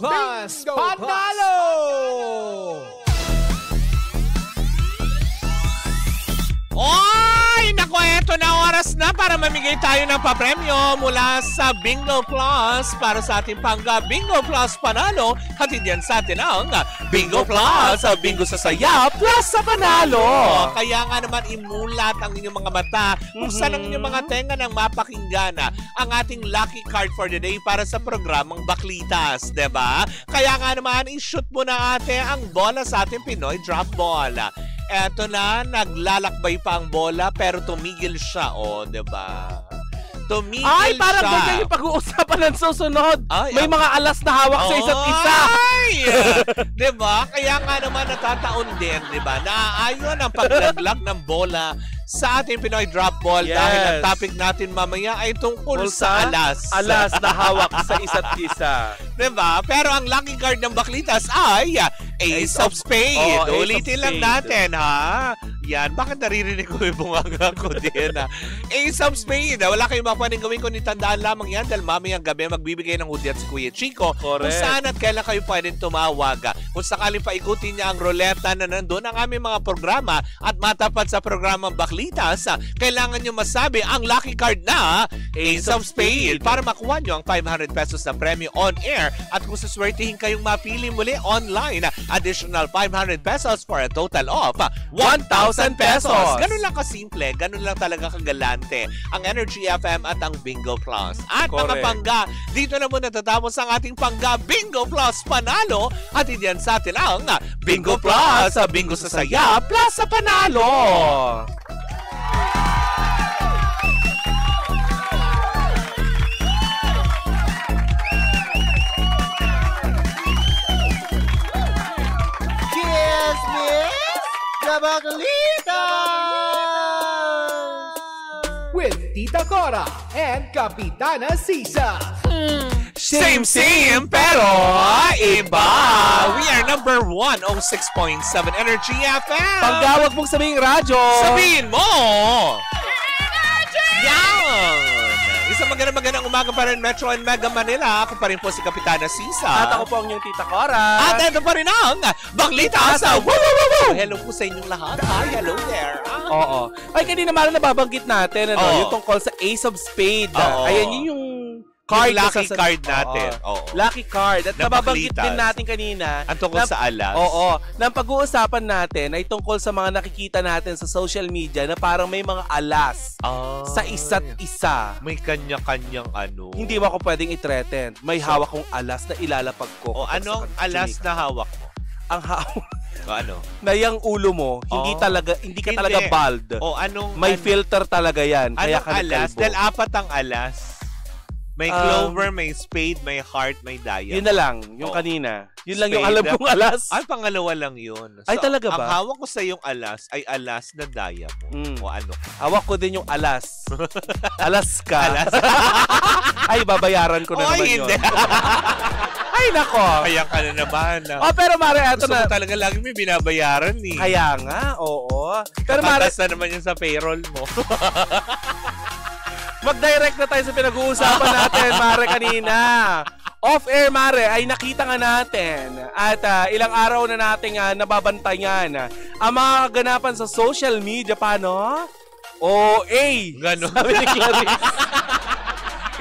Plus Panalo! Oy! Naku, eto na oras na para mamigay tayo ng papremyo mula sa Bingo Plus para sa ating pangga Bingo Plus Panalo. Hatid yan sa atin ang Bingo Plus, Bingo sa Saya Plus sa Panalo. Kaya nga naman imulat ang inyong mga mata, buksan ang inyong mga tenga ng mapakinggan ang ating lucky card for the day para sa programang Baklitas, diba? Kaya nga naman i-shoot mo na ate ang bola sa ating Pinoy Drop Ball. Eto na, naglalakbay pa ang bola pero tumigil siya, diba? Tumigil ay, parang siya. ganyan yung pag-uusapan ng susunod. Ay, may mga alas na hawak sa isa't isa. Ay! Diba? Kaya nga naman natataon din, diba? Naaayon ang paglaglag ng bola sa ating Pinoy Drop Ball dahil ang topic natin mamaya ay tungkol sa alas. Alas na hawak sa isa't isa. Diba? Pero ang lucky card ng Baklitas ay Ace of Spades. Ulitin lang natin, ha? Yan. Bakit naririnig ko yung bungaga ko din, ha? Ace of Spades. Wala kayong mapapwedeng gawin kundi tandaan lamang yan dahil mamayang gabi magbibigay ng hudyat si Kuya Chico. Correct. Kung saan at kailan kayo pwedeng tumawag. Kung sakaling paikutin niya ang ruleta na nandun ang aming mga programa at matapat sa programang Baklitas, kailangan nyo masabi ang lucky card na Ace of Spades para makuha nyo ang 500 pesos na premyo on air at kung suswertihin kayong mapili muli online, additional 500 pesos for a total of 1,000 pesos. Ganun lang kasimple, ganun lang talaga kagalante ang Energy FM at ang Bingo Plus. At mga pangga, dito na muna tatapos ang ating pangga Bingo Plus Panalo at diyan sa atin ang Bingo Plus, Bingo sa Saya Plus sa Panalo. With Tita Cora and Kapitana Sisa. Same pero iba. We are number 106.7 Energy FM. Panggawag mong sabihing radyo. Sabihin mo. Yan. Isang magandang umaga pa rin Metro and Mega Manila. Ako pa rin po si Kapitana Sisa. At ako po ang inyong Tita Cora. At ito pa rin ang Baklitas. Hello po sa inyong lahat. Hi, hello there. Oo. Ay, kanina naman nababanggit natin yung tungkol sa Ace of Spades. Ayan, yun yung card, lucky card natin. Lucky card. At nababanggit din natin kanina. Ang tungkol sa alas. Oo. Nang pag-uusapan natin ay tungkol sa mga nakikita natin sa social media na parang may mga alas sa isa't isa. May kanya-kanyang ano. Hindi mo ako pwedeng i-threaten. May hawak kong alas na ilalapag ko. Anong alas na hawak mo? Ang hawak. Ano? Na yung ulo mo, hindi ka talaga bald. May filter talaga yan. Kaya anong alas? Dahil apat ang alas. May clover, may spade, may heart, may diamond. Yun na lang, yung kanina. Yun lang yung alam kong alas. Ay, pangalawa lang yun. So, ay, talaga ba? Ang hawak ko sa yung alas ay alas na diamond. O ano? Hawak ko din yung alas. Alas ka. Alas. Ay, babayaran ko na naman yun. Ay, nako. Kaya ka na naman. Pero Mare, eto na. Gusto talaga lagi may binabayaran eh. Kaya nga, oo. Pero Mare, na naman yun sa payroll mo. Mag-direct na tayo sa pinag-uusapan natin, Mare, kanina. Off-air, Mare, ay nakita nga natin at ilang araw na nating nababantayan ang mga kaganapan sa social media. Paano? Ganon. Sabi ni Clarice.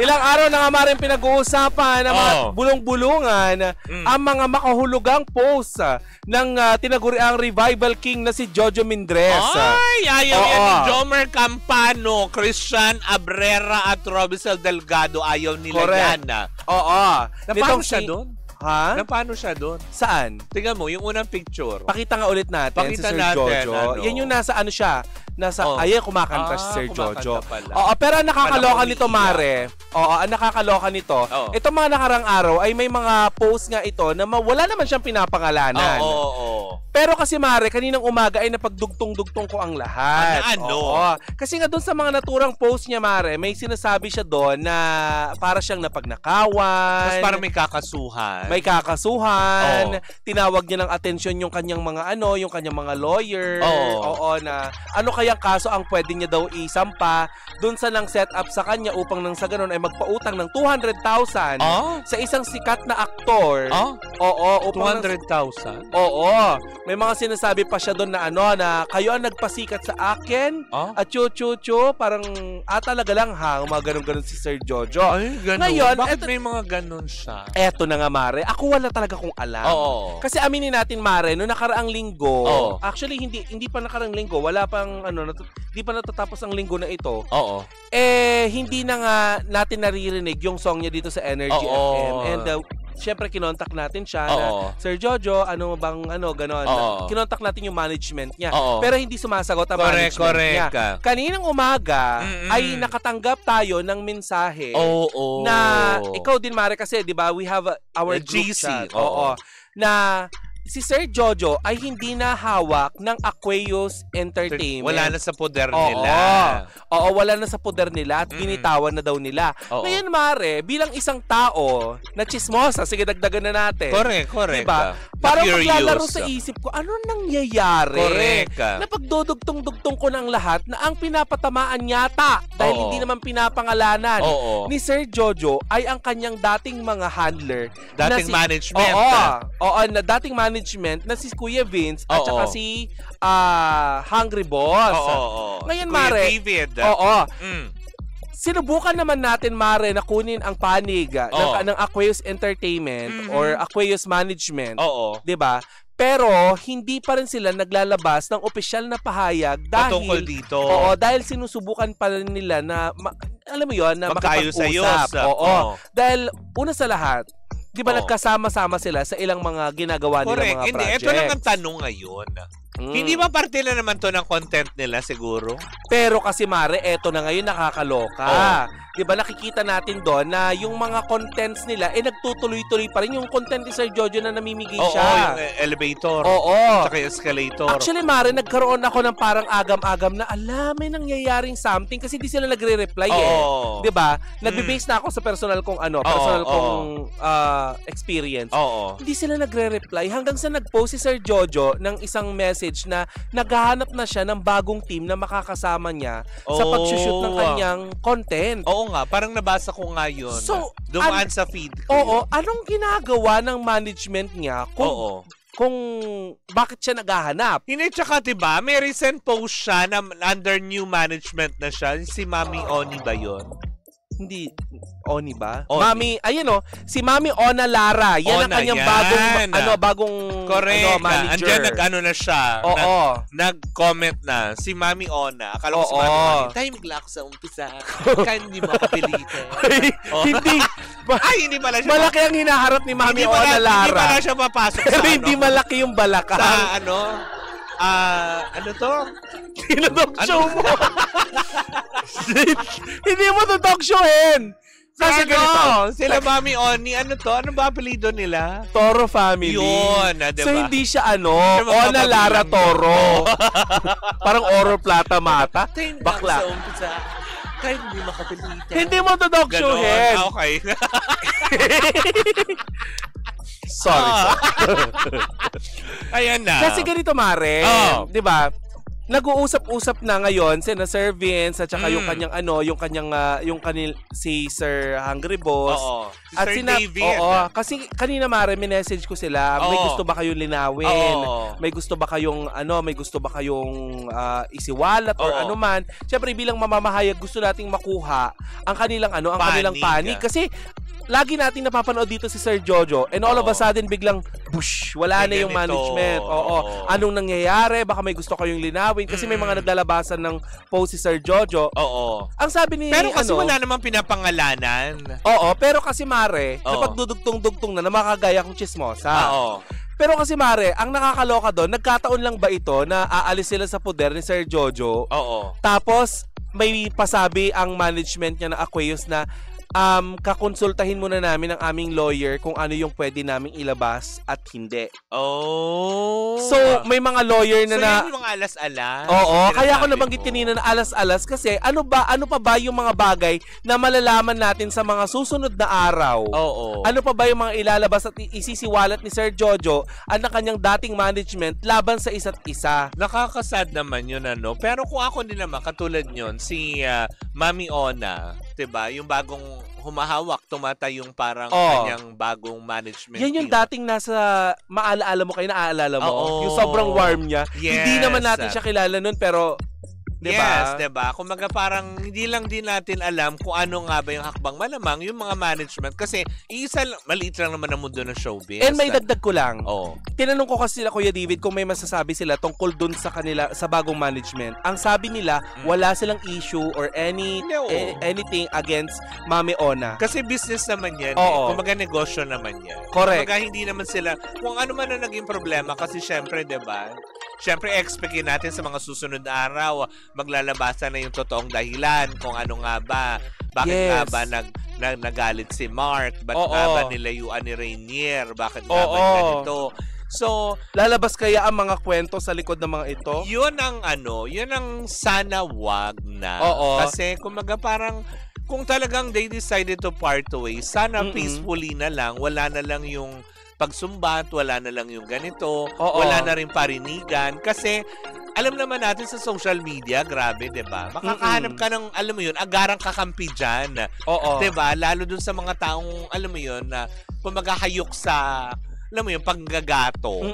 Ilang araw na nga Mare pinag-uusapan ng mga bulong-bulungan ang mga makahulugang post ng tinaguriang revival king na si Jojo Mindres. Ay, ayaw yan ni Jomer Campano, Christian Abrera at Robisel Delgado. Ayaw nila yan. Oo. Napano siya doon? Ha? Napano siya doon? Saan? Tingnan mo, yung unang picture. Pakita nga ulit natin si Sir Jojo. Yan yung nasa ano siya. Ayan, kumakanta si Sir Jojo. Oo, pero ang nakakaloka nito, Mare. Oo, ang nakakaloka nito. Itong mga nakarang araw ay may mga post nga ito na wala naman siyang pinapangalanan. Pero kasi Mare, kaninang umaga ay napagdugtong-dugtong ko ang lahat. Ano? Oo. Kasi nga doon sa mga naturang post niya Mare, may sinasabi siya doon na para siyang napagnakawan. Tapos parang may kakasuhan. May kakasuhan. Oo. Tinawag niya ng atensyon yung kanyang mga yung kanyang mga lawyer. Oo. Oo, na ano kayang kaso ang pwede niya daw isampa doon sa nang set up sa kanya upang nang sa ganun ay magpautang ng 200,000 sa isang sikat na aktor. Oo, upang 200,000? Oo. May mga sinasabi pa siya doon na na kayo ang nagpasikat sa akin at chu-chu-chu, parang talaga lang mga ganun-ganun si Sir Jojo. Ay, ganun. Ngayon, bakit may mga ganun siya? Eto na nga Mare, ako wala talaga kong alam. Oo. Kasi aminin natin Mare, no nakaraang linggo, Oo. actually hindi pa nakaraang linggo, wala pang hindi pa natatapos ang linggo na ito. Oo. Hindi na nga natin naririnig yung song niya dito sa Energy FM. And syempre kinontak natin siya na Sir Jojo, ano bang ganon. Kinontak natin yung management niya. Pero hindi sumasagot ang management niya. Kaninang umaga ay nakatanggap tayo ng mensahe na ikaw din Mare kasi 'di ba we have our group GC. chat. Na si Sir Jojo ay hindi na hawak ng Aquarius Entertainment. Wala na sa poder nila. Oo, wala na sa poder nila at binitawan na daw nila. Ngayon, Mare, bilang isang tao na chismosa, sige dagdagan na natin. Correct. Diba? Parang maglalaro sa isip ko, ano nangyayari? Correct. Napagdudugtong-dugtong ko ng lahat na ang pinapatamaan yata dahil hindi naman pinapangalanan ni Sir Jojo ay ang kanyang dating mga handler. Dating management. Na dating management na si Kuya Vince at saka si Hungry Boss. Ngayon, Kuya Mare. David. Sinubukan naman natin, Mare, na kunin ang panig ng Aquarius Entertainment or Aquarius Management. 'Di ba? Pero hindi pa rin sila naglalabas ng opisyal na pahayag dahil dito. Dahil sinusubukan pa rin nila na alam mo 'yon, na makipag-usap. Dahil una sa lahat, 'di ba nagkasama-sama sila sa ilang mga ginagawa nila mga projects. Hindi, ito lang ang tanong ngayon. Hindi ba parte na naman to ng content nila siguro? Pero kasi Mare, eto na ngayon nakakaloka. 'Di ba nakikita natin doon na yung mga contents nila nagtutuloy-tuloy pa rin yung content ni Sir Jojo na namimigay siya. Yung elevator. Tsaka yung escalator. Actually Mare, nagkaroon ako ng parang agam-agam na may nangyayaring something kasi di sila nagre-reply 'Di ba? Nagbe-base na ako sa personal kong experience. Hindi sila nagre-reply hanggang sa nag-post si Sir Jojo ng isang message na naghahanap na siya ng bagong team na makakasama niya sa pag-shoot ng kanyang content. Oo nga, parang nabasa ko nga yun. So, dumaan sa feed ko. Anong ginagawa ng management niya kung bakit siya naghahanap? Hindi, tsaka diba, may recent post siya na under new management na siya. Si Mami Oni ba yun? Hindi, Oni ba? Oni. Mami, si Mami Ona Lara. Yan ang kanyang bagong manager. Andiyan na siya. Nag-comment na. Si Mami Ona. Akala ko si Mami Oni. Timing lang sa umpisa. Kaya hindi makapilitin. Hindi pala siya. Malaki ang hinaharap ni Mami Ona Lara. Hindi pala siya papasok Pero hindi malaki yung balakang. Sa ano to? Tinutog show mo. Hindi mo to talk showin. Kasi ganito. Sila Mami Oni, ano ba apelido nila? Toro family. Yun, diba? So hindi siya Ona Lara Toro. Parang Oro Plata Mata. Bakla. Kahit hindi makapilitan. Hindi mo to talk showin. Okay. Sorry. Ayan na. Kasi ganito Mare, 'di ba? Nag-uusap-usap na ngayon si Sir Vince at saka yung kanyang si Sir Hungry Boss at si David. Kasi kanina Mare, message ko sila, may gusto ba kayong linawin? May gusto ba kayong isiwalat or ano man? Syempre bilang mamamahayag gusto nating makuha ang kanilang kanilang panig kasi lagi nating napapanood dito si Sir Jojo and all of a sudden biglang wala na yung management. Anong nangyayari? Baka may gusto kayong linawin kasi may mga naglalabasan ng post si Sir Jojo. Ang sabi ni pero kasi wala namang pinapangalanan. Pero kasi Mare, napagdudugtong-dugtong na makagaya kong chismosa. Pero kasi Mare, ang nakakaloka doon, nagkataon lang ba ito na aalis sila sa poder ni Sir Jojo? Tapos may pasabi ang management niya na Aquarius na kakonsultahin muna namin ang aming lawyer kung ano yung pwede naming ilabas at hindi. Oh. So, may mga lawyer na So, na... yun yung mga alas-alas. Oo, kaya ako Sinasabi nabanggit mo. kanina na alas-alas kasi ano pa ba yung mga bagay na malalaman natin sa mga susunod na araw? Oo. Ano pa ba yung mga ilalabas at isisiwalat ni Sir Jojo at ng kanyang dating management laban sa isa't isa? Nakakasad naman yun, ano. Pero kung ako din naman, katulad yun, si Mami Ona, 'di ba? Yung bagong humahawak, tumatay yung parang kanyang bagong management. Yan yung team. dating nasa maalaala mo kayo, naaalala mo. Oo. Yung sobrang warm niya. Yes. Hindi naman natin siya kilala nun pero, di ba? Yes, 'di ba? Kumaga parang hindi lang din natin alam kung ano nga ba yung hakbang, malamang yung mga management kasi maliit lang naman ang mundo ng showbiz. And may dagdag ko lang. Oh. Tinanong ko kasi sila Kuya David kung may masasabi sila tungkol dun sa kanila sa bagong management. Ang sabi nila, wala silang issue or anything against Mami Ona. Kasi business naman yan. Oo. Kumaga negosyo naman yan. Correct. Kumaga hindi naman sila, kung ano man ang naging problema, kasi syempre, 'di ba? Syempre, expectin natin sa mga susunod na araw, maglalabasan na yung totoong dahilan kung ano nga ba, bakit nga ba nagalit si Mark, bakit nga ba nilayuan ni Rainier, bakit nga ba ganito. So, lalabas kaya ang mga kwento sa likod ng mga ito? yun ang sana wag na. Oo. Kasi kumaga parang kung talagang they decided to part ways, sana peacefully na lang, wala na lang yung pagsumbat, wala na lang yung ganito, wala na rin parinigan. Kasi, alam naman natin sa social media, grabe, 'di ba? Makakahanap ka ng, alam mo yun, agarang kakampi dyan. Oo. 'Di ba? Lalo dun sa mga taong, alam mo yun, na pumagahayok sa, alam mo yun, panggagato.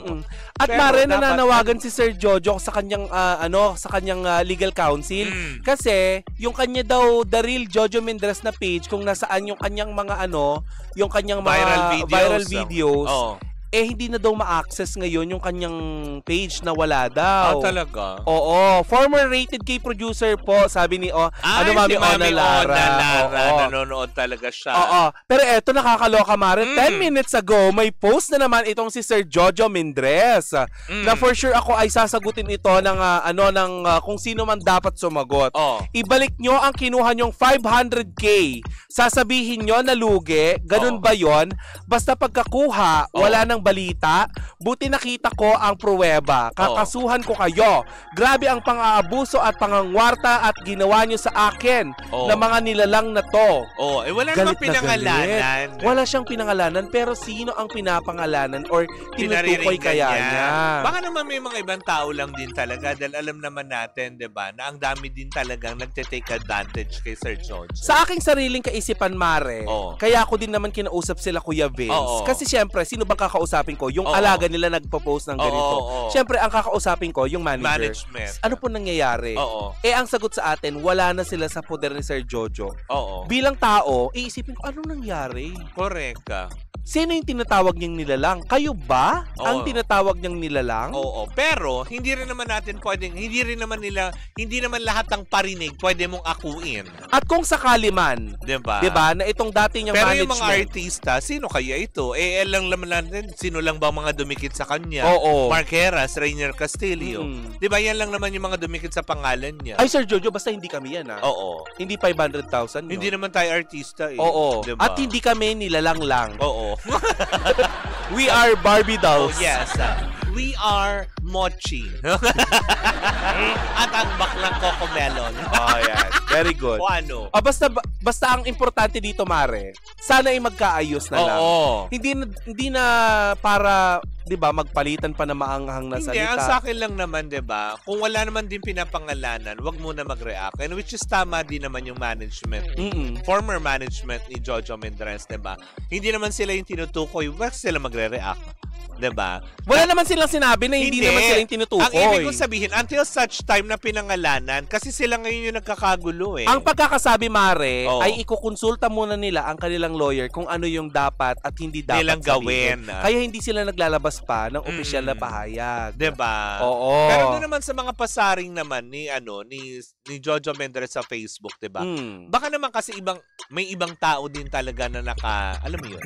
At Pero Mare, dapat- nananawagan si Sir Jojo sa kanyang legal counsel kasi yung kanya daw the real Jojo Mendres na page kung nasaan yung kanyang mga yung kanyang mga viral videos. Oh. Hindi na daw ma-access ngayon yung kanyang page na wala daw. Talaga? Oo. Former Rated K producer po, sabi ni Mami si Ona Lara. Nanonood talaga siya. Oo. Pero eto, nakakaloka, Mare. 10 minutes ago, may post na naman itong si Sir Jojo Mendres. Na for sure ako ay sasagutin ito ng kung sino man dapat sumagot. Ibalik nyo ang kinuha nyong 500K. Sasabihin nyo na lugi. Ganun ba yon? Basta pagkakuha, wala nang balita. Buti nakita ko ang pruweba. Kakasuhan ko kayo. Grabe ang pang-aabuso at pangangwarta at ginawa nyo sa akin na mga nilalang na to. Wala Galit namang pinangalanan. Wala siyang pinangalanan, pero sino ang pinapangalanan or tinutukoy kaya niya? Baka naman may mga ibang tao lang din talaga dahil alam naman natin, 'di ba, na ang dami din talagang nagte-take advantage kay Sir Jojo. Sa aking sariling kaisipan, Mare, kaya ako din naman kinausap sila Kuya Vince. Kasi siyempre, sino bang kakausapin ko? Yung alaga nila nagpo-post ng ganito. Siyempre, ang kakausapin ko, yung management. Ano po nangyayari? Ang sagot sa atin, wala na sila sa poder ni Sir Jojo. Bilang tao, iisipin ko, anong nangyari? Correct ka. Sino yung tinatawag niyang nilalang? Kayo ba ang tinatawag niyang nilalang? Pero hindi rin naman lahat ng parinig pwede mong akuin. At kung sakali man, 'di ba, na itong dati niyang pero management. Pero yung mga artista, sino kaya ito? Lang naman natin, sino lang ba mga dumikit sa kanya? Mark Heras, Rainier Castillo. 'Di ba, yan lang naman yung mga dumikit sa pangalan niya. Ay, Sir Jojo, basta hindi kami yan, Hindi 500,000 yun. Hindi naman tayo artista eh. Diba? At hindi kami nilalang lang. We are Barbie dolls. Yes. We are Mochi. At ang baklang Cocomelon. Yan. Very good. Ano? Basta ang importante dito, Mare, sana ay magkaayos na lang. Hindi na para, 'di ba, magpalitan pa na maanghang na salita. Hindi, ang sa akin lang naman, 'di ba, kung wala naman din pinapangalanan, wag muna mag-react. And which is tama din naman yung management. Former management ni Jojo Mendres, 'di ba? Hindi naman sila yung tinutukoy, wag sila magre-react. 'Di ba? Wala naman silang sinabi na hindi naman sila yung tinutukoy. Ang ibig kong sabihin, until such time na pinangalanan, kasi sila ngayon yung nagkakagulo eh. Ang pagkakasabi, Mare, ay ikukonsulta muna nila ang kanilang lawyer kung ano yung dapat at hindi dapat nilang gawin. Kaya hindi sila naglalabas pa ng opisyal na pahayag. 'Di ba? Oo. Pero doon naman sa mga pasaring naman ni Jojo Mendres sa Facebook, 'di ba? Baka naman kasi may ibang tao din talaga na alam mo 'yun,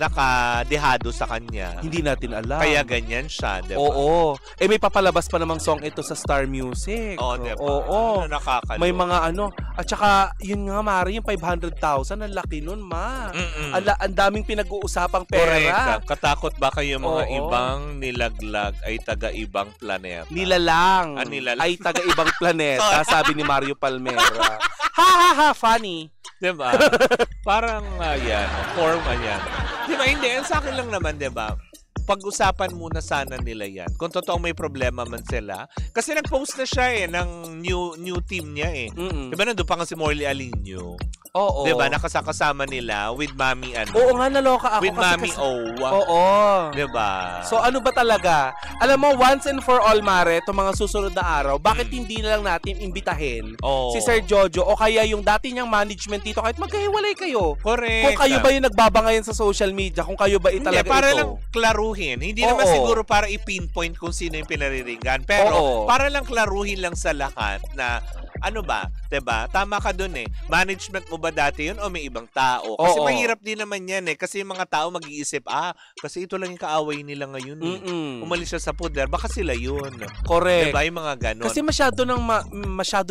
nakadehado sa kanya. Hindi natin alam. Kaya ganyan siya, di ba? Oo. May papalabas pa namang song ito sa Star Music. Oo, di ba? Oo. Nakakalo. May mga At saka, yun nga, Mari, yung 500,000, ang laki nun, ma. Ang daming pinag-uusapang pera. Correct. Katakot ba kayo mga Oo. ibang nilaglag ay taga-ibang planeta? Nilalang Nilalang. ay taga-ibang planeta, sabi ni Mario Palmera. Ha, funny. Diba? Parang, yan, form, yan. Diba, hindi. Ang sa akin lang naman, diba? Pag-usapan muna sana nila yan. Kung totoong may problema man sila. Kasi nag-post na siya ng new team niya eh. Diba, nandun pa nga si Morley Alinio. Oo. Diba, nakasakasama nila with Mami Oo nga, naloka ako. with Mami Owa. Oo. Diba? So ano ba talaga? Alam mo, once and for all, Mare, itong mga susunod na araw, bakit hindi na lang natin imbitahin si Sir Jojo o kaya yung dati niyang management dito kahit magkahiwalay kayo? Correct. Kung kayo ba yung nagbabangayan sa social media, kung kayo ba talaga para ito? lang klaruhin. Hindi naman siguro para i-pinpoint kung sino yung pinariringan. Pero para lang klaruhin lang sa lahat na ano ba, 'di ba? Tama ka doon eh. Management mo ba dati 'yun o may ibang tao? Kasi mahirap din naman 'yan eh kasi yung mga tao mag-iisip, kasi ito lang yung kaaway nila ngayon eh. Umalis siya sa poder, baka sila 'yun. Correct. 'Di ba yung mga ganon? Kasi masyado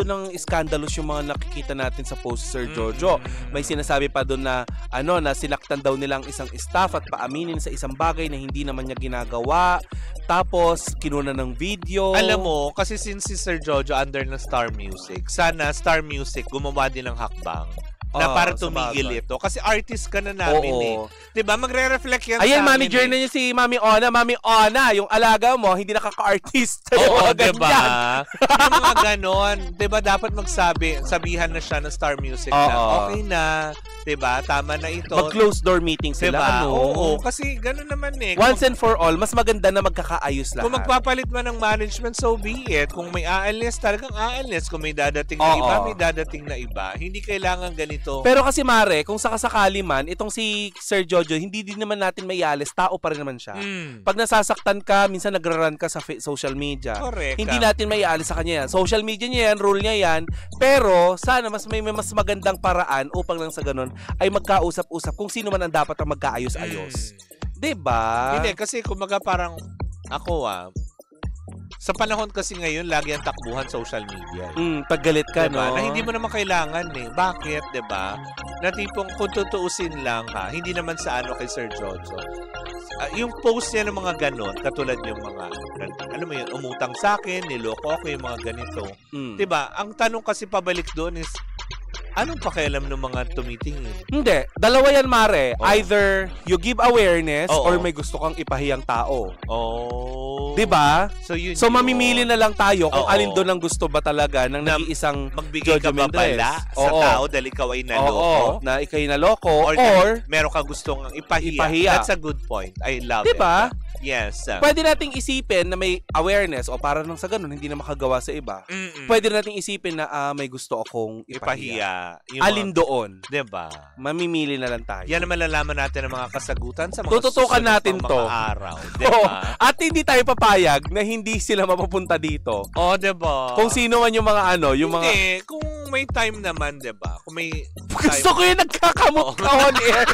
ng scandalous yung mga nakikita natin sa post Sir Jojo. May sinasabi pa doon na na sinaktan daw nilang isang staff at paaminin sa isang bagay na hindi naman niya ginagawa. Tapos kinuna ng video. Alam mo, kasi since si Sir Jojo under ng Star Music, sana Star Music gumawa din ng hakbang na para tumigil ito. Kasi artist ka na namin eh. Diba? Magre-reflect yan Ayan, sa amin manager na niya si Mami Ona. Mami Ona, yung alaga mo, hindi nakaka-artist. Oo, diba? Yung mga ganon. Diba, dapat sabihan na siya ng Star Music na okay na. Diba? Tama na ito. Mag-close door meeting sila. Diba? Oo, kasi ganon naman eh. Once and for all, mas maganda na magkakaayos lahat. Kung magpapalit man ng management, so be it. Kung may aalis, talagang aalis. Kung may dadating na iba, may dadating na iba. Hindi kailangan ganito. Pero kasi Mare, kung sakasakali man, itong si Sir Jojo, hindi din naman natin maialis. Tao pa rin naman siya. Pag nasasaktan ka, minsan nagra-run ka sa social media. Correct. Hindi natin maialis sa kanya yan. Social media niya yan, rule niya yan. Pero sana may mas magandang paraan upang lang sa ganun ay magkausap-usap kung sino man ang dapat ang magkaayos-ayos. Diba? Hindi, kasi kumaga parang ako sa panahon kasi ngayon, lagi ang takbuhan social media. Paggalit ka, diba? no? Na hindi mo naman kailangan eh. Bakit, diba? Na tipong kung tutuusin lang hindi naman sa kay Sir Jojo. Yung post niya ng mga ganon, katulad yung mga, alam mo yun, umutang sa akin, niloko ako, yung mga ganito. Diba? Ang tanong kasi pabalik doon is, anong pakialam ng mga tumitingin? Hindi. Dalawa yan, Mare. Either you give awareness or may gusto kang ipahiyang tao. Diba? So mamimili na lang tayo kung alin doon ang gusto ba talaga ng nag-iisang magbigay ka ba pala sa tao dahil ikaw ay naloko? Na ikaw ay naloko or meron ka gustong ipahiya. That's a good point. I love it. Diba? Yes. Pwede nating isipin na may awareness o para nang sa ganun hindi na makagawa sa iba. Pwede nating isipin na may gusto akong ipahiya. Alin doon? Diba? Mamimili na lang tayo. Yan ang malalaman natin ng mga kasagutan sa mga tututukan natin mga to araw. Diba? At hindi tayo papayag na hindi sila mapupunta dito. Diba? Kung sino man yung mga Hindi, kung may time naman, diba? Kung may time. Gusto ko yung nagkakamot ka on air.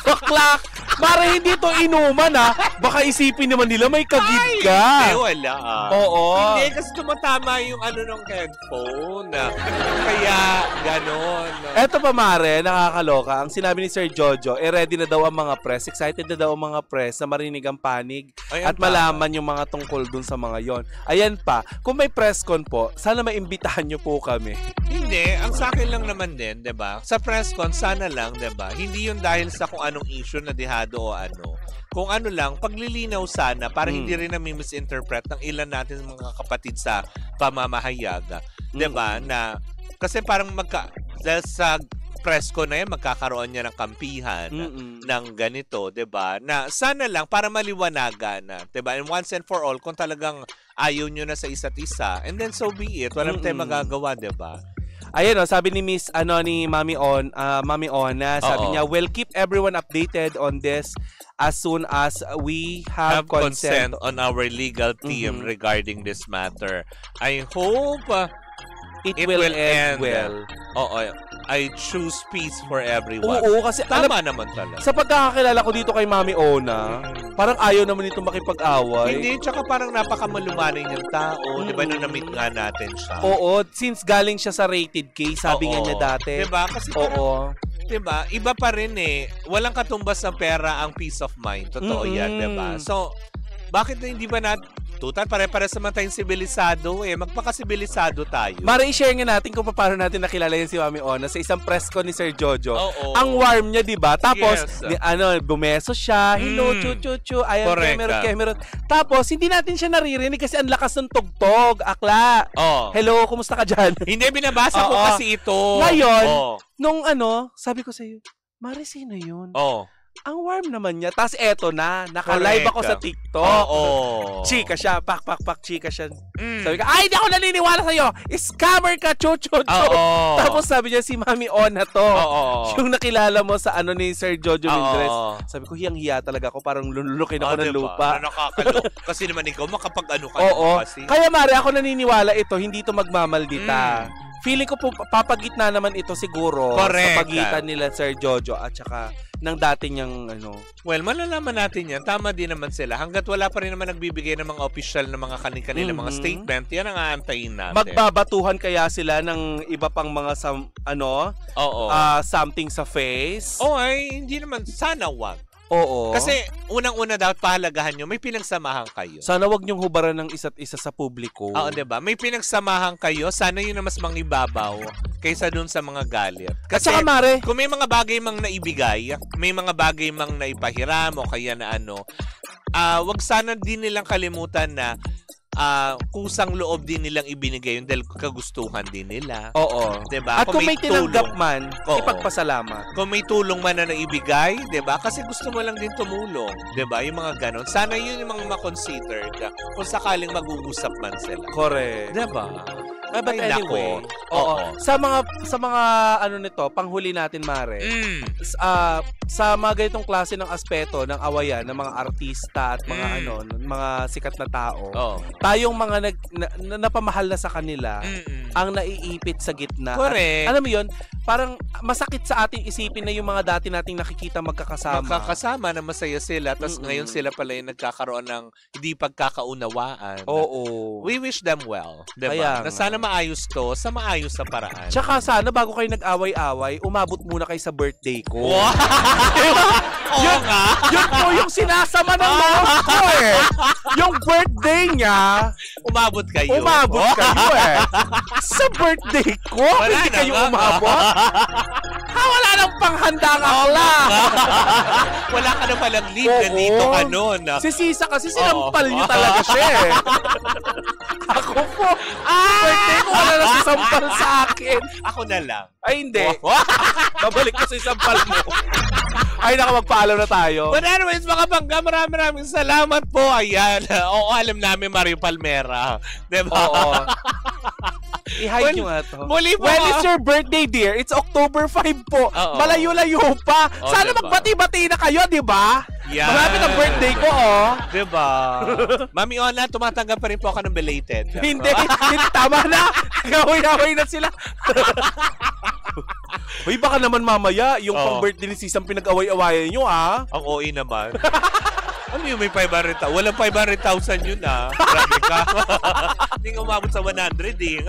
Baklak! Mara, hindi to inuman Baka isipin naman nila may kagid ka. Hindi, wala. Hindi, kasi tumatama yung ng headphone. Kaya, ganon. Eto pa, Mare, nakakaloka. Ang sinabi ni Sir Jojo, ready na daw ang mga press. Excited na daw ang mga press na marinig ang panig at malaman yung mga tungkol dun sa mga yon. Ayan pa, kung may press con po, sana maimbitahan nyo po kami. Hindi, ang sa akin lang naman din, 'di ba? Sa press con sana lang, 'di ba? Hindi 'yun dahil sa kung anong issue na dehado o ano. Kung ano lang, paglilinaw sana para hindi rin namin misinterpret ng ilan natin mga kapatid sa pamamahayaga. 'Di ba? Na kasi parang dahil sa press ko na yan, magkakaroon niya ng kampihan ng ganito, 'di ba? Na sana lang para maliwanagan na, 'di ba? And once and for all, kung talagang ayaw niyo na sa isa't isa, and then so be it. Walang tayong magagawa, 'di ba? Ayan sabi ni Miss ni Mami Ona, sabi niya, we'll keep everyone updated on this as soon as we have consent on our legal team regarding this matter. I hope it will end well. I choose peace for everyone. Oo, kasi Tama naman talaga. sa pagkakakilala ko dito kay Mami Ona, parang ayaw naman ito makipag-away. Hindi, tsaka parang napakamalumanay niyang tao. Di ba nung na-meet nga natin siya? Oo, since galing siya sa rated K, sabi nga niya dati. Di ba? Kasi parang, Oo. diba, iba pa rin eh. Walang katumbas ng pera ang peace of mind. Totoo yan, diba? So, bakit hindi ba tutan? Pare-pares naman tayong sibilisado eh. Magpakasibilisado tayo. Mara, i-share nga natin kung paano natin nakilala yan si Mami Ona sa isang press con ni Sir Jojo. Oo. Ang warm niya, di ba? Tapos, Yes. bumeso siya. Hello, chu-chu-chu. I am Correct. Cameron. Tapos, hindi natin siya naririnig kasi ang lakas ng tugtog. Akla. Oh. Hello, kumusta ka dyan? Hindi, binabasa ko Oo. kasi ito. Ngayon, Oh. nung sabi ko sa'yo, Mari, sino yun? Oh. Ang warm naman niya. Tapos eto na, naka-live Correct. ako sa TikTok. Oo. Chika siya, pak, chika siya. Mm. Sabi ka, ay, hindi ako naniniwala sa'yo. Scammer ka, cho-cho-cho. Oo. Tapos sabi niya, si Mami Ona to. Oo. Yung nakilala mo sa ni Sir Jojo Mindres. Oo. Sabi ko, hiyang-hiya talaga ako. Parang lulukin ako ng Diba? lupa. Na nakakalo. Kasi naman ikaw, makapag-ano ka Oo. naman kasi. Kaya Mari, ako naniniwala ito, hindi ito magmamaldita. Feeling ko po, papagitna naman ito siguro Correct. sa pagitan nila Sir Jojo at saka ng dati niyang Well, malalaman natin yan. Tama din naman sila. Hanggat wala pa rin naman nagbibigay ng mga official na mga kanila mga statement, yan ang aantayin natin. magbabatuhan kaya sila ng iba pang mga Oo. something sa face. Oo, ay, hindi naman. Sana wag. Oo. Kasi unang-una dapat pahalagahan nyo, may pinagsamahan kayo. Sana wag niyong hubaran ng isa't isa sa publiko. Oo, diba? May pinagsamahan kayo, sana yun na mas mangibabaw kaysa dun sa mga galit. At Kasi saka Mare, kung may mga bagay mang naibigay, may mga bagay mang naipahiram o kaya na wag sana din nilang kalimutan na kusang loob din nilang ibinigay yun dahil kagustuhan din nila. oo. Diba? At kung may tinanggap tulong, man, Oo. ipagpasalamat. kung may tulong man na naibigay, 'di ba? Kasi gusto mo lang din tumulong, 'di ba? Yung mga ganon. Sana yun yung mga ma-considered kung sakaling mag-uusap man sila. Correct. 'Di ba? But Ay, anyway, nako. oo. Oo. Sa mga nito, panghuli natin Mare. Mm. Sa mga ganitong klase ng aspeto ng awayan ng mga artista at mga mga sikat na tao. Oh. Tayong mga napamahal na sa kanila Mm-mm. ang naiipit sa gitna. Correct. At, alam mo 'yun, parang masakit sa ating isipin na yung mga dati nating nakikita magkakasama. Magkakasama na masaya sila, tapos ngayon sila pala yung nagkakaroon ng hindi pagkakaunawaan. Oo. We wish them well, 'di Kaya ba? Na nga. sana maayos to sa maayos na paraan. Tsaka sana bago kayo nag-away-away, umabot muna kayo sa birthday ko. Wow! Oo nga! Yun po yung sinasama ng loob ko eh. Yung birthday niya, Umabot kayo. umabot kayo eh. Sa birthday ko, Wala hindi na kayo nga. umabot. Wala nang panghanda ang akla. Wala ka na palang lead Oo. na dito ka nun. Si Sisa kasi sinampal niyo talaga siya eh. Ako po, birthday ko wala na sampal sa akin. Ako na lang. Ay hindi, babalik ko sa sampal mo. Ay naka, magpaalam na tayo. But anyways, mga bangga, maraming salamat po. Ayan. Oo, alam namin Mario Palmera. Diba? Oo. I-hide nyo nga to. Muli po. When is your birthday, dear? It's October 5 po. Oo. Malayo-layo pa. Oo, Sana diba? magbati-bati na kayo, di ba? Yan. Malapit ang birthday ko, oh. Diba? Mami Ona, tumatanggap pa rin po ako ng belated. Hindi, tama na. Gawin-gawin na sila. Uy, baka naman mamaya, yung pang-birthday ni Sisang pinag-away-awayan nyo, ah. Ang OA naman. Ano yung may 500,000? Walang 500,000 yun, ah. Grabe ka. Hindi nga umabot sa 100, eh.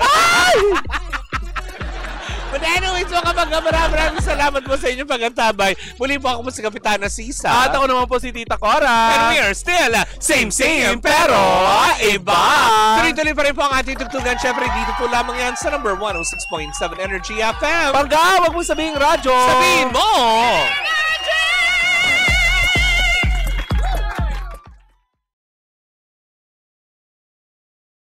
But anyways, mga bangga, maraming salamat po sa inyong pagkantabay. Muli po ako po si Kapitana Sisa. At ako naman po si Tita Cora. And we are still same pero iba. Tuloy-tuloy pa rin po ang ating tugtugan. Siyempre, dito po lamang yan sa number 106.7 Energy FM. Bangga, wag mo sabihing radyo. Sabihin mo!